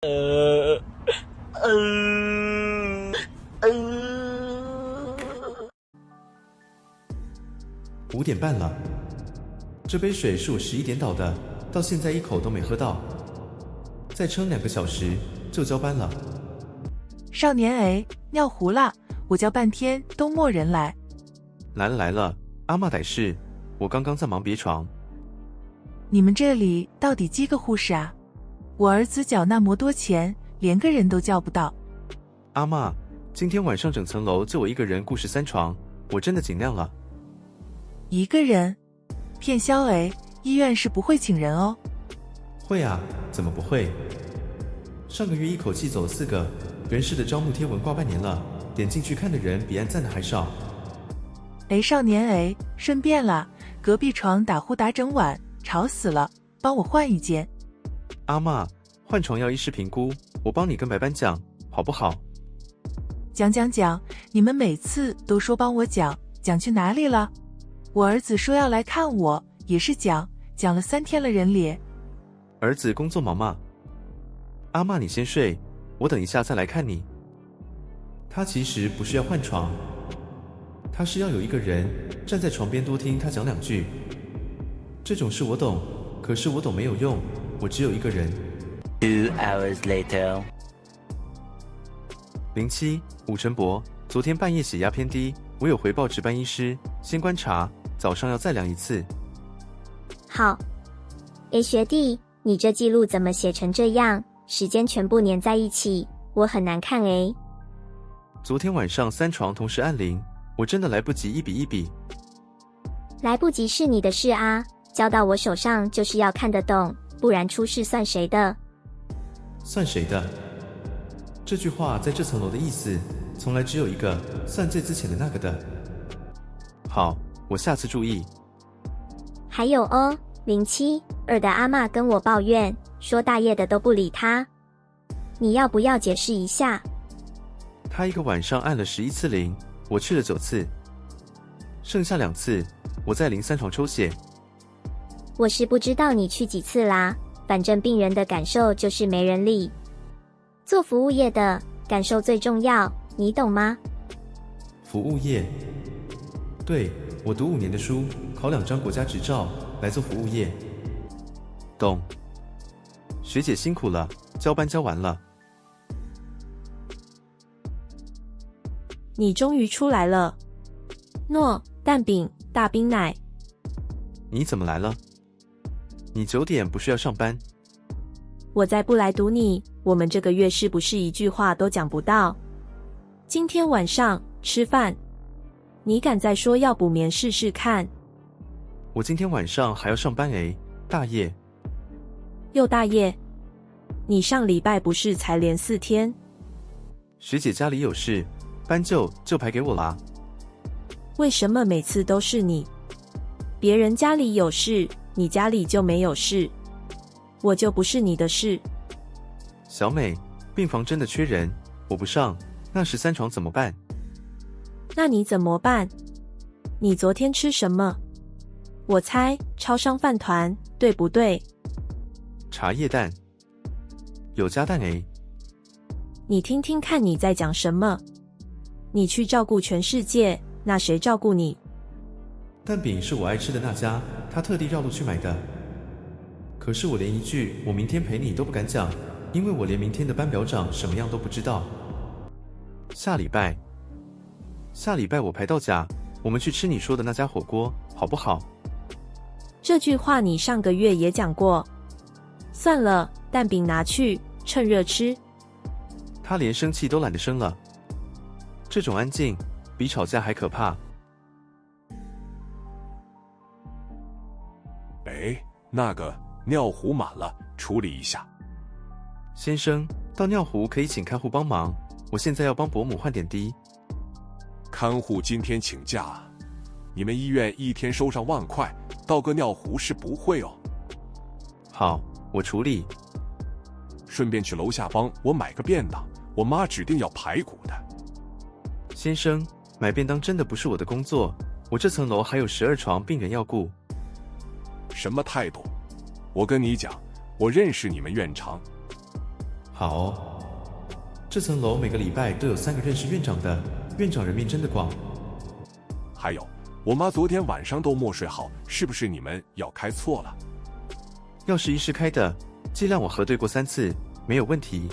呃呃呃。5点半了，这杯水是我11点倒的，到现在一口都没喝到，再撑2个小时就交班了。少年 A， 尿壶了，我叫半天都没人来。来了来了，阿嬷歹事，我刚刚在忙别床。你们这里到底几个护士啊？我儿子缴那么多钱，连个人都叫不到。阿嬷，今天晚上整层楼就我一个人顾13床，我真的尽量了。一个人？骗销 A， 医院是不会请人哦。会啊，怎么不会？上个月一口气走了4个，人事的招募贴文挂半年了，点进去看的人比按赞的还少。少年 A， 顺便了，隔壁床打呼打整晚，吵死了，帮我换一间。阿嬷，换床要医师评估，我帮你跟白班讲，好不好？讲，你们每次都说帮我讲去哪里了？我儿子说要来看我，也是讲了3天了，人脸。儿子工作忙吗？阿嬷你先睡，我等一下再来看你。他其实不是要换床，他是要有一个人站在床边多听他讲2句。这种事我懂，可是我懂没有用，我只有一个人。2 hours later。07武成博，昨天半夜血压偏低，我有回报值班医师，先观察，早上要再量一次。好。学弟，你这记录怎么写成这样？时间全部粘在一起，我很难看。昨天晚上3床同时按铃，我真的来不及一笔一笔。来不及是你的事啊，交到我手上就是要看得懂，不然出事算谁的？算谁的？这句话在这层楼的意思，从来只有一个，算最资浅的那个的。好，我下次注意。还有哦，072的阿嬷跟我抱怨，说大夜的都不理她，你要不要解释一下？他一个晚上按了11次铃，我去了9次，剩下2次我在03床抽血。我是不知道你去几次啦，反正病人的感受就是没人理。做服务业的感受最重要，你懂吗？服务业？对，我读5年的书，考2张国家执照来做服务业。懂。学姐辛苦了，交班交完了。你终于出来了。诺，蛋饼、大冰奶。你怎么来了？你9点不是要上班？我再不来堵你，我们这个月是不是一句话都讲不到？今天晚上吃饭，你敢再说要补眠试试看？我今天晚上还要上班大夜。又大夜？你上礼拜不是才连4天？学姐家里有事，班就排给我啦。为什么每次都是你？别人家里有事，你家里就没有事，我就不是你的事。小美，病房真的缺人，我不上，那13床怎么办？那你怎么办？你昨天吃什么？我猜超商饭团，对不对？茶叶蛋，有加蛋你听听看你在讲什么？你去照顾全世界，那谁照顾你？蛋饼是我爱吃的那家，他特地绕路去买的。可是我连一句我明天陪你都不敢讲，因为我连明天的班表长什么样都不知道。下礼拜我排到假，我们去吃你说的那家火锅，好不好？这句话你上个月也讲过。算了，蛋饼拿去，趁热吃。他连生气都懒得生了。这种安静比吵架还可怕。那个尿壶满了，处理一下。先生，倒尿壶可以请看护帮忙，我现在要帮伯母换点滴。看护今天请假，你们医院一天收上1万块，倒个尿壶是不会哦。好，我处理。顺便去楼下帮我买个便当，我妈指定要排骨的。先生，买便当真的不是我的工作，我这层楼还有12床病人要顾。什么态度？我跟你讲，我认识你们院长。好哦，这层楼每个礼拜都有3个认识院长的，院长人面真的广。还有，我妈昨天晚上都没睡好，是不是你们药开错了？药是医师开的，剂量我核对过3次，没有问题。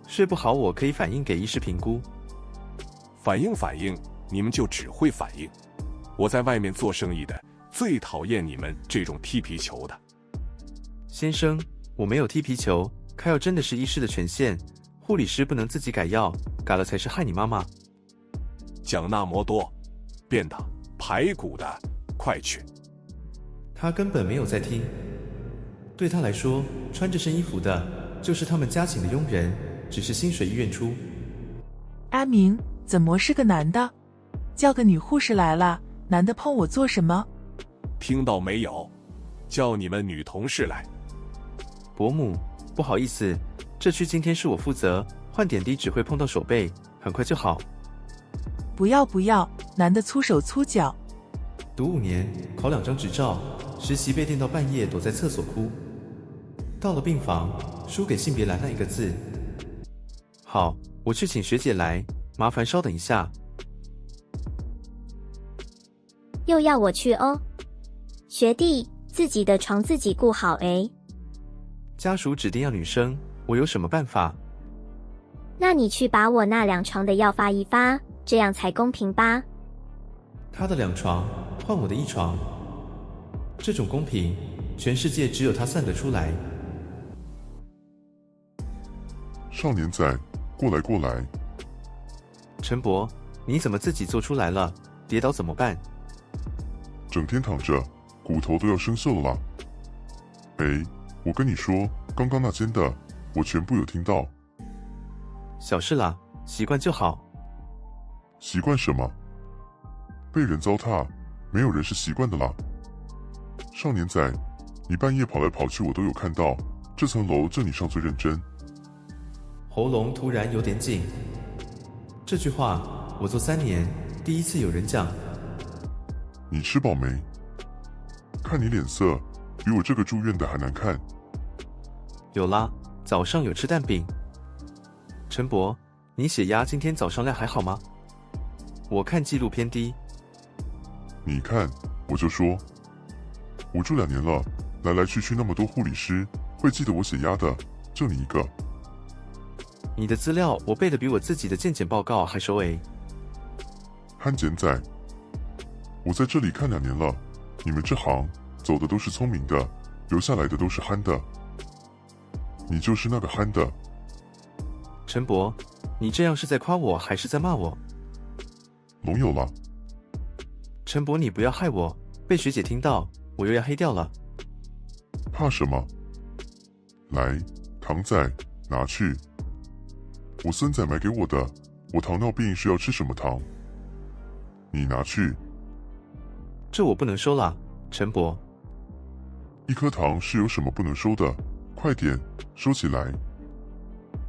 睡不好我可以反映给医师评估。反应，你们就只会反应。我在外面做生意的，最讨厌你们这种踢皮球的。先生，我没有踢皮球，开药真的是医师的权限，护理师不能自己改药，改了才是害你妈妈。讲那么多，便当、排骨的，快去！他根本没有在听。对他来说，穿这身衣服的就是他们家请的佣人，只是薪水医院出。阿明，怎么是个男的？叫个女护士来了，男的碰我做什么？听到没有？叫你们女同事来。伯母，不好意思，这区今天是我负责，换点滴只会碰到手背，很快就好。不要，男的粗手粗脚。读5年，考2张执照，实习被电到半夜，躲在厕所哭。到了病房，输给性别栏那1个字。好，我去请学姐来，麻烦稍等一下。又要我去哦？学弟，自己的床自己顾好诶。家属指定要女生，我有什么办法？那你去把我那2床的药发一发，这样才公平吧？他的2床换我的1床，这种公平，全世界只有他算得出来。少年仔，过来！陈伯，你怎么自己做出来了？跌倒怎么办？整天躺着，骨头都要生锈了啦。我跟你说，刚刚那间的，我全部有听到。小事啦，习惯就好。习惯什么？被人糟蹋，没有人是习惯的啦。少年仔，你半夜跑来跑去，我都有看到。这层楼就你上最认真。喉咙突然有点紧。这句话我做3年，第一次有人讲。你吃饱没？看你脸色，比我这个住院的还难看。有啦，早上有吃蛋饼。陈伯，你血压今天早上量还好吗？我看记录偏低。你看，我就说，我住2年了，来来去去那么多护理师，会记得我血压的，就你一个。你的资料我背得比我自己的健检报告还熟诶。憨简仔，我在这里看2年了，你们这行走的都是聪明的，留下来的都是憨的。你就是那个憨的。陈伯，你这样是在夸我还是在骂我？龙有了。陈伯，你不要害我，被学姐听到，我又要黑掉了。怕什么？来，糖仔，拿去。我孙仔买给我的，我糖尿病是要吃什么糖？你拿去。这我不能收啦，陈伯。1颗糖是有什么不能收的？快点，收起来。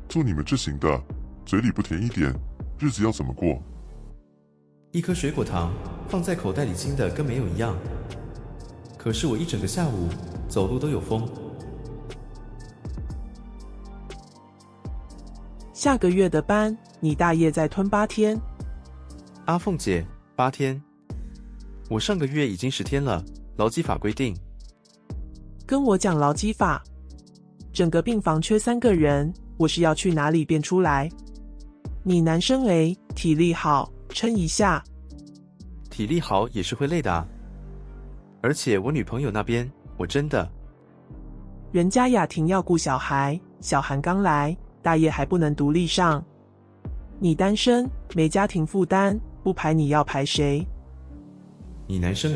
做你们这行的，嘴里不甜一点，日子要怎么过？1颗水果糖放在口袋里轻的跟没有一样，可是我一整个下午走路都有风。下个月的班，你大爷再吞8天。阿凤姐，8天？我上个月已经10天了，劳基法规定。跟我讲劳基法，整个病房缺3个人，我是要去哪里变出来？你男生体力好，撑一下。体力好也是会累的啊。而且我女朋友那边，我真的。人家雅婷要顾小孩，小韩刚来，大业还不能独立上。你单身，没家庭负担，不排你要排谁？你男生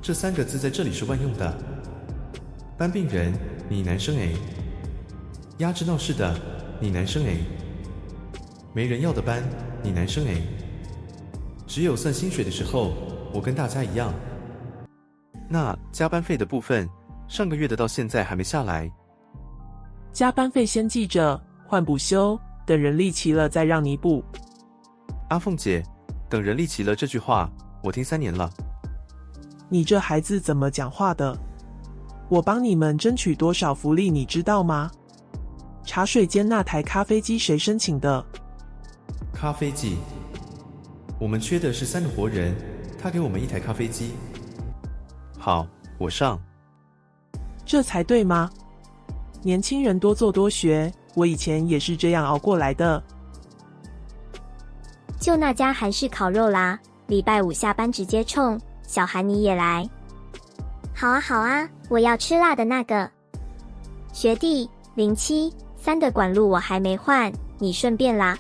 这3个字在这里是万用的。搬病人，你男生压制闹事的，你男生没人要的班，你男生只有算薪水的时候，我跟大家一样。那加班费的部分，上个月的到现在还没下来。加班费先记着，换补休，等人力齐了再让你补。阿凤姐，等人力齐了这句话，我听3年了。你这孩子怎么讲话的？我帮你们争取多少福利，你知道吗？茶水间那台咖啡机谁申请的？咖啡机，我们缺的是3个活人，他给我们1台咖啡机。好，我上。这才对吗？年轻人多做多学，我以前也是这样熬过来的。就那家韩式烤肉啦，礼拜5下班直接冲。小韩你也来？好啊好啊，我要吃辣的那个。学弟073的管路我还没换，你顺便啦。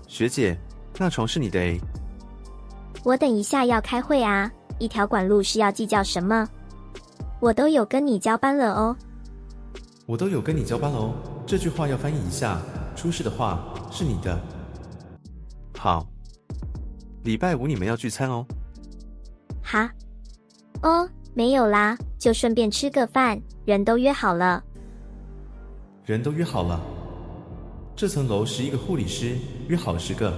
学姐，那床是你的诶。我等一下要开会啊，一条管路是要计较什么？我都有跟你交班了哦。我都有跟你交班了哦，这句话要翻译一下，出事的话是你的。好，礼拜5你们要聚餐哦。哈？哦，没有啦，就顺便吃个饭，人都约好了。人都约好了？这层楼11个护理师，约好10个。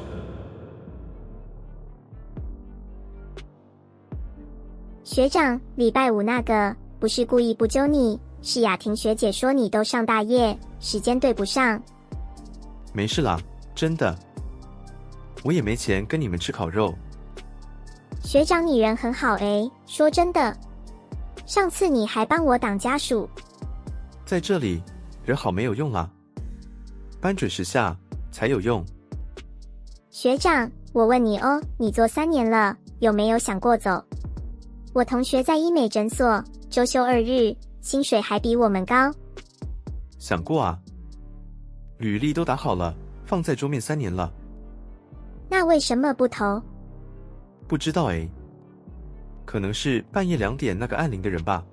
学长，礼拜5那个不是故意不揪你，是雅婷学姐说你都上大夜，时间对不上。没事啦，真的。我也没钱跟你们吃烤肉。学长你人很好诶，说真的，上次你还帮我挡家属。在这里，人好没有用啦，班准时下才有用。学长，我问你哦，你做3年了，有没有想过走？我同学在医美诊所，周休2日，薪水还比我们高。想过啊，履历都打好了，放在桌面3年了。那为什么不投？不知道诶，可能是半夜2点那个按铃的人吧。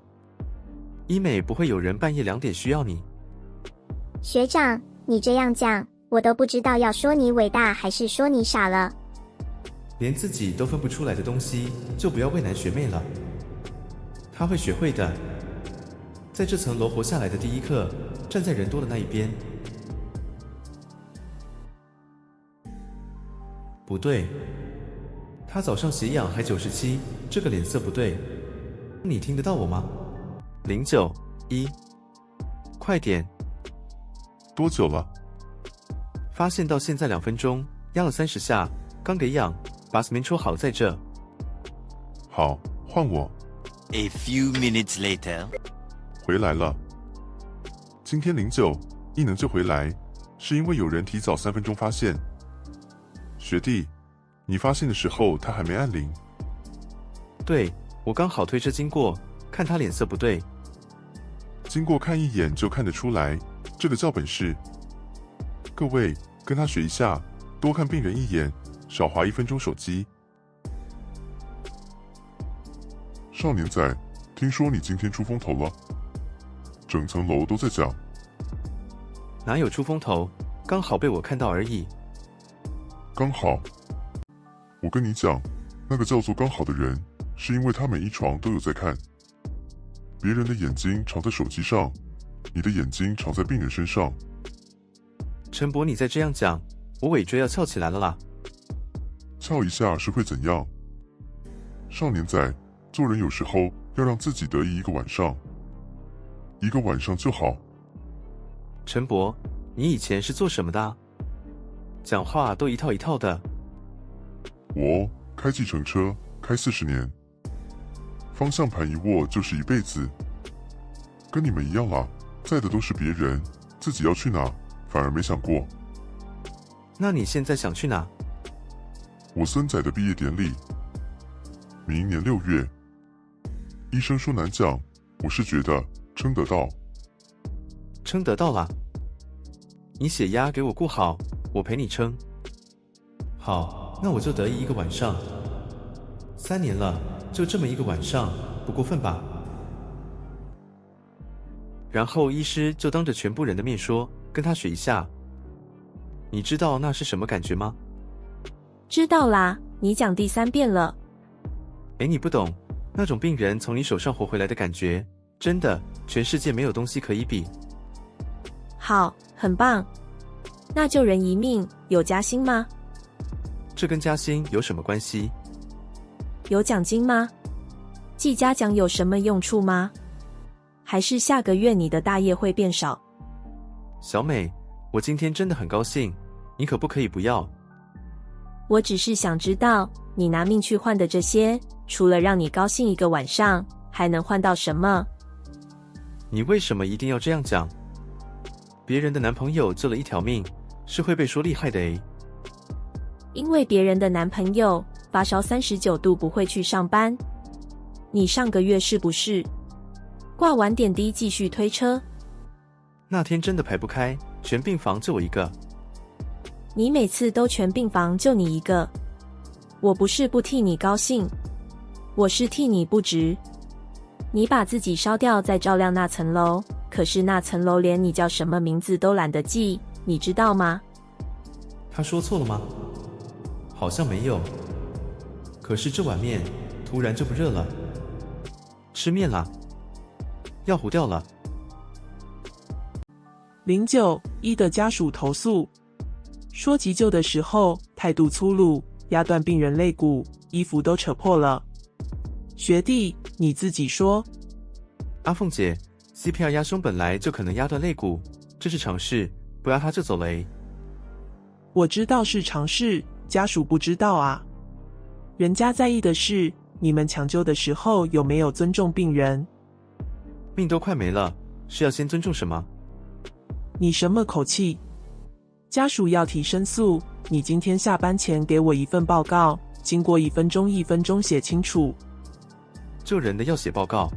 医美不会有人半夜2点需要你。学长，你这样讲，我都不知道要说你伟大还是说你傻了。连自己都分不出来的东西，就不要为难学妹了。她会学会的。在这层楼活下来的第一课，站在人多的那一边。不对，他早上血氧还97，这个脸色不对。你听得到我吗？091，快点！多久了？发现到现在2分钟，压了30下，刚给氧，把 Smin 抽好在这。好，换我。A few minutes later， 回来了。今天09一能救回来，是因为有人提早3分钟发现。学弟，你发现的时候他还没按铃。对，我刚好推车经过，看他脸色不对。经过看一眼就看得出来，这个叫本事。各位，跟他学一下，多看病人一眼，少滑1分钟手机。少年仔，听说你今天出风头了，整层楼都在讲。哪有出风头，刚好被我看到而已。刚好，我跟你讲，那个叫做刚好的人，是因为他每一床都有在看。别人的眼睛常在手机上，你的眼睛常在病人身上。陈伯，你再这样讲，我尾椎要翘起来了啦。翘一下是会怎样？少年仔，做人有时候要让自己得意一个晚上，一个晚上就好。陈伯，你以前是做什么的？讲话都一套一套的。我开计程车，开40年，方向盘一握就是一辈子。跟你们一样啦，载的都是别人，自己要去哪，反而没想过。那你现在想去哪？我孙仔的毕业典礼，明年6月。医生说难讲，我是觉得撑得到。撑得到啦。你血压给我顾好，我陪你撑。好，那我就得意一个晚上。3年了，就这么一个晚上，不过分吧？然后医师就当着全部人的面说，跟他学一下。你知道那是什么感觉吗？知道啦，你讲第3遍了。诶，你不懂，那种病人从你手上活回来的感觉，真的，全世界没有东西可以比。好，很棒。那救人一命，有加薪吗？这跟加薪有什么关系？有奖金吗？记嘉奖有什么用处吗？还是下个月你的大业会变少？小美，我今天真的很高兴，你可不可以不要？我只是想知道，你拿命去换的这些，除了让你高兴一个晚上，还能换到什么？你为什么一定要这样讲？别人的男朋友救了一条命，是会被说厉害的诶。因为别人的男朋友发烧39度不会去上班，你上个月是不是挂完点滴继续推车？那天真的排不开，全病房就我一个。你每次都全病房就你一个，我不是不替你高兴，我是替你不值。你把自己烧掉再照亮那层楼，可是那层楼连你叫什么名字都懒得记，你知道吗？他说错了吗？好像没有。可是这碗面突然就不热了，吃面啦，要糊掉了。09-1的家属投诉，说急救的时候态度粗鲁，压断病人肋骨，衣服都扯破了。学弟，你自己说。阿凤姐 ，CPR 压胸本来就可能压断肋骨，这是常事，不压他就走了诶。我知道是常事，家属不知道啊。人家在意的是你们抢救的时候有没有尊重病人。命都快没了，是要先尊重什么？你什么口气？家属要提申诉，你今天下班前给我一份报告，经过1分钟1分钟写清楚。救人的要写报告，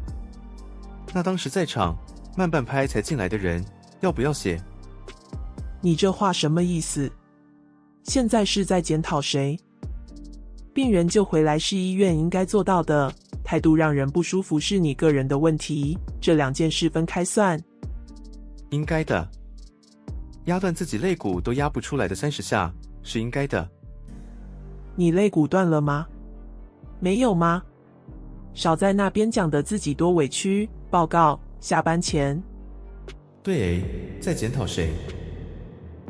那当时在场慢半拍才进来的人要不要写？你这话什么意思？现在是在检讨谁？病人救回来是医院应该做到的，态度让人不舒服是你个人的问题，这2件事分开算。应该的，压断自己肋骨都压不出来的30下是应该的。你肋骨断了吗？没有吗？少在那边讲的自己多委屈，报告下班前。对诶，在检讨谁？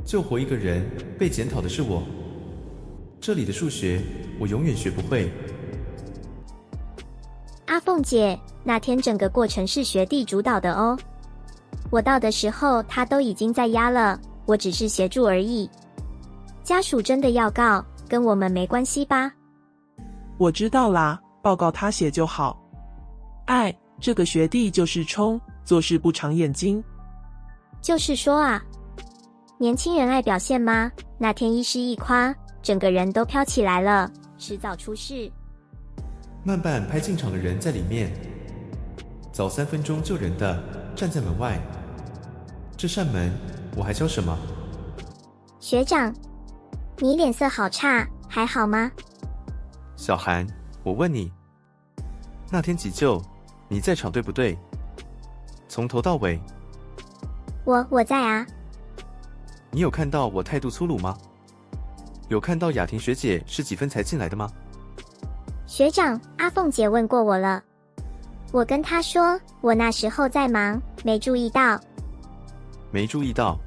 救活一个人，被检讨的是我。这里的数学我永远学不会。阿凤姐，那天整个过程是学弟主导的哦。我到的时候他都已经在压了，我只是协助而已。家属真的要告，跟我们没关系吧？我知道啦，报告他写就好。哎，这个学弟就是冲，做事不长眼睛。就是说啊，年轻人爱表现吗？那天医师一夸，整个人都飘起来了，迟早出事。慢半拍进场的人在里面，早3分钟救人的站在门外。这扇门我还教什么？学长，你脸色好差，还好吗？小韩，我问你，那天急救你在场对不对？从头到尾。我在啊。你有看到我态度粗鲁吗？有看到雅婷学姐是几分才进来的吗？学长，阿凤姐问过我了，我跟她说我那时候在忙，没注意到。没注意到。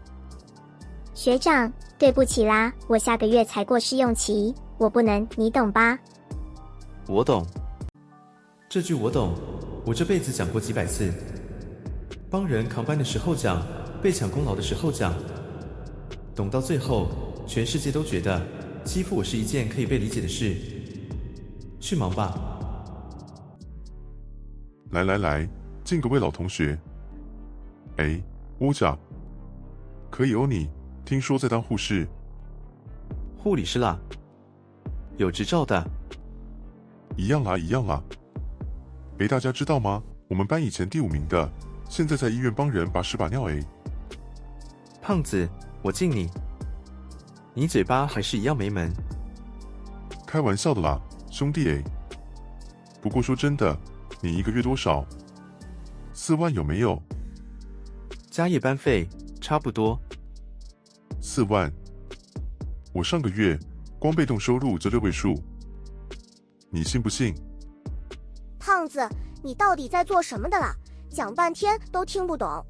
学长，对不起啦，我下个月才过试用期，我不能，你懂吧？我懂。这句我懂，我这辈子讲过几百次。帮人扛班的时候讲，被抢功劳的时候讲，懂到最后，全世界都觉得欺负我是一件可以被理解的事。去忙吧。来，敬各位老同学。哎，乌甲，可以哦你，听说在当护士。护理师啦，有执照的。一样啦。哎，大家知道吗？我们班以前第5名的，现在在医院帮人把屎把尿哎。胖子，我敬你。你嘴巴还是一样没门。开玩笑的啦，兄弟哎。不过说真的，你一个月多少？4万有没有？加夜班费差不多。4万。我上个月光被动收入就6位数，你信不信？胖子，你到底在做什么的啦？讲半天都听不懂。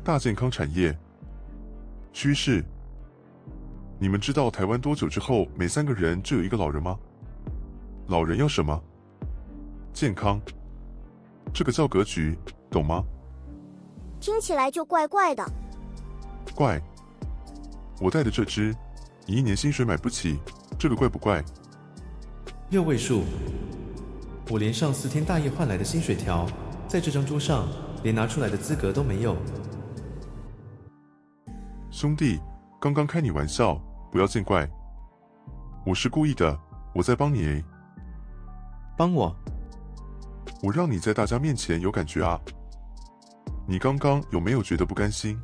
大健康产业趋势。你们知道台湾多久之后每3个人就有1个老人吗？老人要什么？健康。这个叫格局，懂吗？听起来就怪怪的。怪。我带的这只，你1年薪水买不起，这个怪不怪？6位数。我连上4天大夜换来的薪水条，在这张桌上连拿出来的资格都没有。兄弟，刚刚开你玩笑，不要见怪。我是故意的，我在帮你诶。帮我？我让你在大家面前有感觉啊。你刚刚有没有觉得不甘心？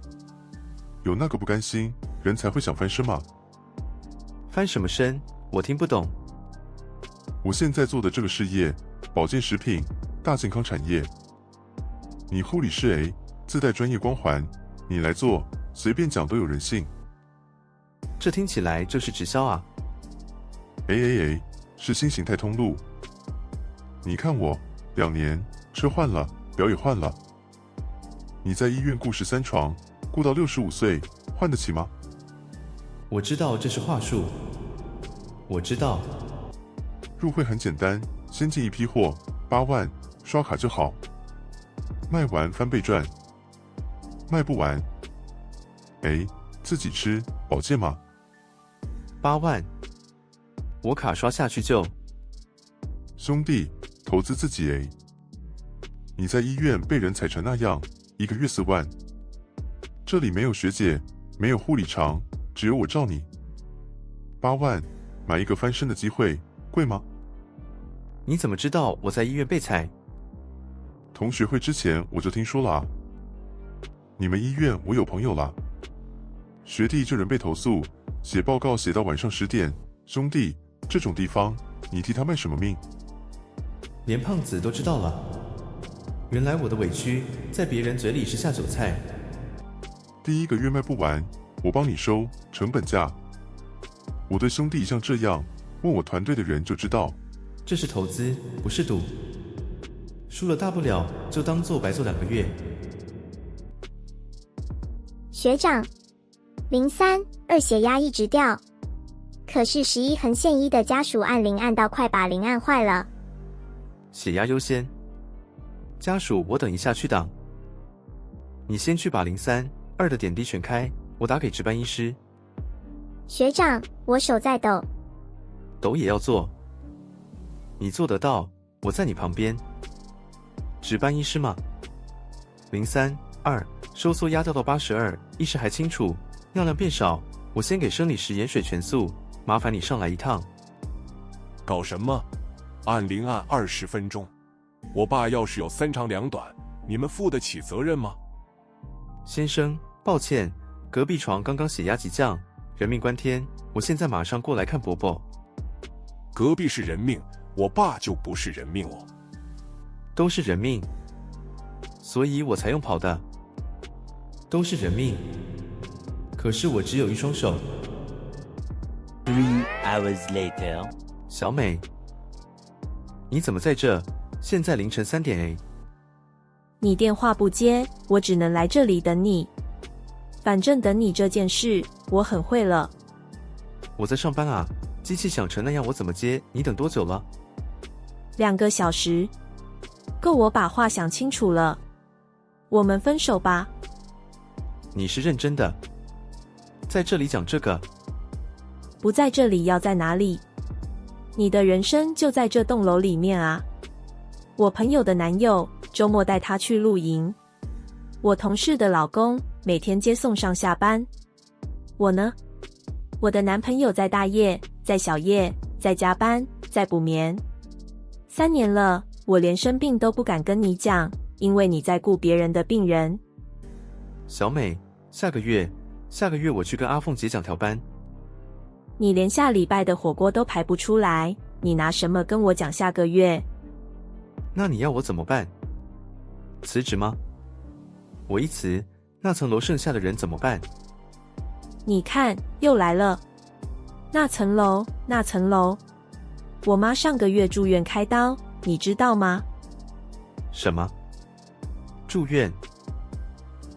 有那个不甘心，人才会想翻身嘛。翻什么身？我听不懂。我现在做的这个事业，保健食品，大健康产业。你护理师诶，自带专业光环，你来做，随便讲都有人信。这听起来就是直销啊。是新形态通路。你看我2年，车换了，表也换了。你在医院顾13床，顾到65岁，换得起吗？我知道这是话术。我知道。入会很简单，先进一批货，8万，刷卡就好。卖完翻倍赚。卖不完，自己吃，保健嘛。8万，我卡刷下去就。兄弟，投资自己你在医院被人踩成那样，1个月4万。这里没有学姐，没有护理长，只有我罩你。8万，买一个翻身的机会，贵吗？你怎么知道我在医院被踩？同学会之前我就听说了啊。你们医院我有朋友啦。学弟这人被投诉，写报告写到晚上10点。兄弟，这种地方，你替他卖什么命？连胖子都知道了。原来我的委屈，在别人嘴里是下酒菜。第1个月卖不完，我帮你收成本价。我对兄弟像这样，问我团队的人就知道。这是投资，不是赌。输了大不了就当做白做2个月。学长，032血压一直掉，可是11横线1的家属按铃按到快把铃按坏了。血压优先，家属我等一下去挡。你先去把032的点滴全开，我打给值班医师。学长，我手在抖。抖也要做。你做得到，我在你旁边。值班医师吗？032，收缩压掉到82，意识还清楚，尿量变少。我先给生理食盐水全素，麻烦你上来一趟。搞什么？按铃按20分钟。我爸要是有3长2短，你们负得起责任吗？先生，抱歉，隔壁床刚刚血压急降，人命关天，我现在马上过来看伯伯。隔壁是人命，我爸就不是人命哦。都是人命，所以我才用跑的。都是人命，可是我只有1双手。3 hours later， 小美，你怎么在这？现在凌晨3点你电话不接，我只能来这里等你。反正等你这件事，我很会了。我在上班啊，机器响成那样，我怎么接？你等多久了？2个小时，够我把话想清楚了。我们分手吧。你是认真的？在这里讲这个？不在这里要在哪里？你的人生就在这栋楼里面啊。我朋友的男友周末带他去露营，我同事的老公每天接送上下班。我呢？我的男朋友在大夜，在小夜，在加班，在补眠。3年了，我连生病都不敢跟你讲，因为你在顾别人的病人。小美，下个月我去跟阿凤姐讲调班。你连下礼拜的火锅都排不出来，你拿什么跟我讲下个月？那你要我怎么办？辞职吗？我一辞，那层楼剩下的人怎么办？你看，又来了。那层楼，那层楼。我妈上个月住院开刀，你知道吗？什么？住院？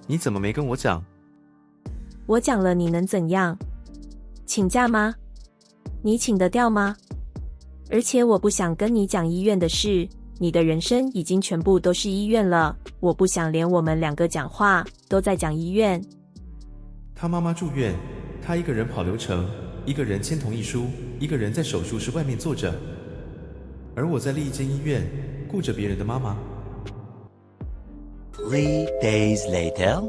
你怎么没跟我讲？我讲了，你能怎样？请假吗？你请得掉吗？而且我不想跟你讲医院的事，你的人生已经全部都是医院了，我不想连我们2个讲话都在讲医院。他妈妈住院，他一个人跑流程，一个人签同意书，一个人在手术室外面坐着，而我在另一间医院顾着别人的妈妈。3 days later.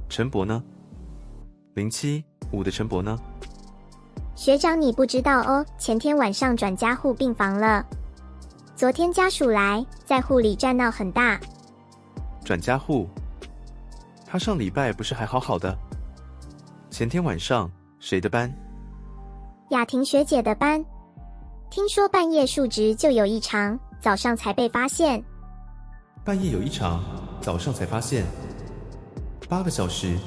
陈伯呢？07-5的陈伯呢？学长，你不知道哦，前天晚上转加护病房了。昨天家属来，在护理站闹很大。转加护？他上礼拜不是还好好的？前天晚上谁的班？雅婷学姐的班。听说半夜数值就有异常，早上才被发现。半夜有异常，早上才发现。8个小时。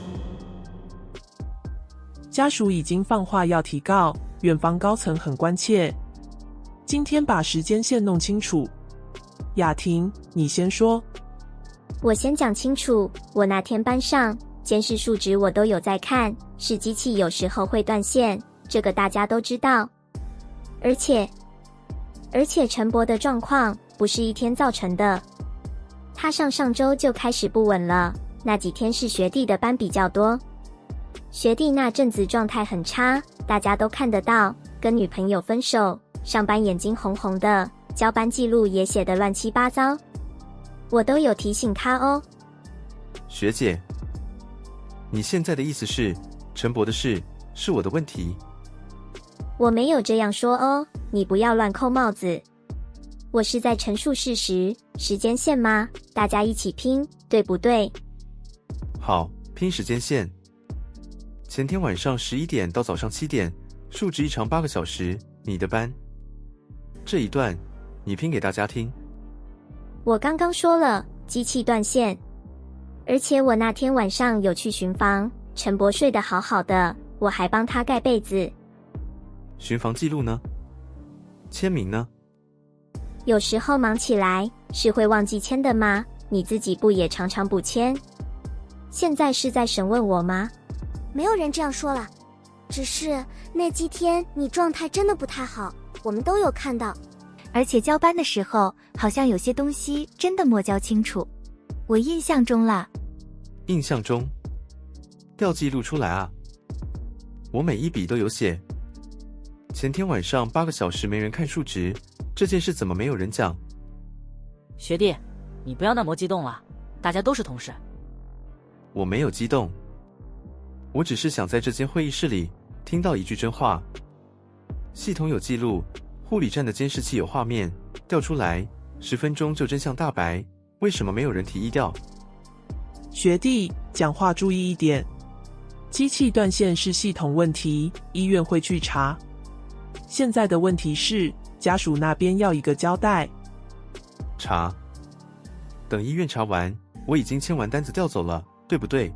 家属已经放话要提告，院方高层很关切。今天把时间线弄清楚。雅婷，你先说。我先讲清楚，我那天班上监视数值我都有在看，是机器有时候会断线，这个大家都知道。而且陈伯的状况不是一天造成的，他上周就开始不稳了，那几天是学弟的班比较多。学弟那阵子状态很差，大家都看得到，跟女朋友分手，上班眼睛红红的，交班记录也写得乱七八糟，我都有提醒他哦。学姐，你现在的意思是陈伯的事是我的问题？我没有这样说哦，你不要乱扣帽子。我是在陈述事实，时间线吗？大家一起拼，对不对？好，拼时间线。前天晚上11点到早上7点，数值异常8个小时，你的班。这一段你拼给大家听。我刚刚说了，机器断线，而且我那天晚上有去巡房，陈伯睡得好好的，我还帮他盖被子。巡房记录呢？签名呢？有时候忙起来是会忘记签的吗？你自己不也常常不签？现在是在审问我吗？没有人这样说了，只是那几天你状态真的不太好，我们都有看到。而且交班的时候，好像有些东西真的没交清楚。我印象中啦。印象中？调记录出来啊！我每一笔都有写。前天晚上8个小时没人看数值，这件事怎么没有人讲？学弟，你不要那么激动了，大家都是同事。我没有激动，我只是想在这间会议室里听到一句真话。系统有记录，护理站的监视器有画面，调出来10分钟就真相大白，为什么没有人提议调？学弟，讲话注意一点。机器断线是系统问题，医院会去查。现在的问题是，家属那边要一个交代。查？等医院查完，我已经签完单子调走了，对不对？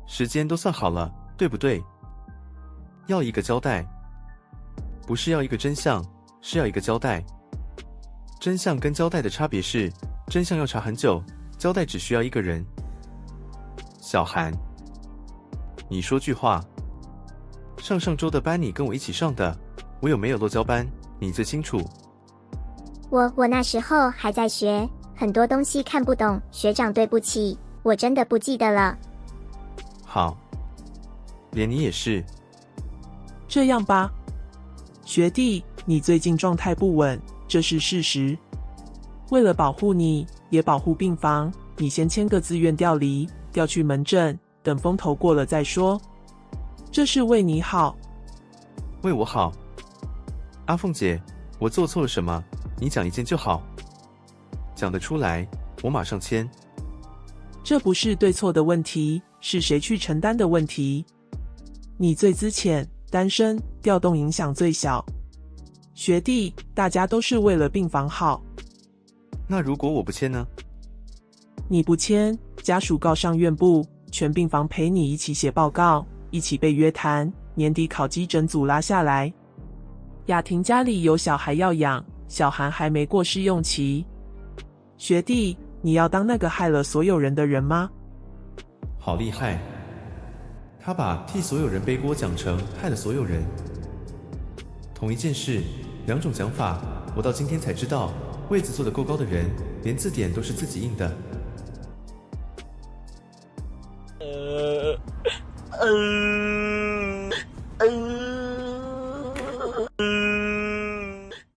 时间都算好了，对不对？要一个交代，不是要一个真相，是要一个交代。真相跟交代的差别是，真相要查很久，交代只需要一个人。小韩，你说句话。上周的班你跟我一起上的，我有没有漏交班，你最清楚。我那时候还在学，很多东西看不懂，学长对不起，我真的不记得了。好，连你也是。这样吧，学弟，你最近状态不稳，这是事实。为了保护你，也保护病房，你先签个自愿调离，调去门诊，等风头过了再说。这是为你好。为我好？阿凤姐，我做错了什么？你讲一件就好。讲得出来，我马上签。这不是对错的问题，是谁去承担的问题。你最资浅，单身，调动影响最小。学弟，大家都是为了病房好。那如果我不签呢？你不签，家属告上院部，全病房陪你一起写报告，一起被约谈，年底考绩整组拉下来。雅婷家里有小孩要养，小韩还没过试用期。学弟，你要当那个害了所有人的人吗？好厉害，他把替所有人背锅讲成害了所有人。同一件事，两种讲法，我到今天才知道，位子坐得够高的人，连字典都是自己印的。嗯。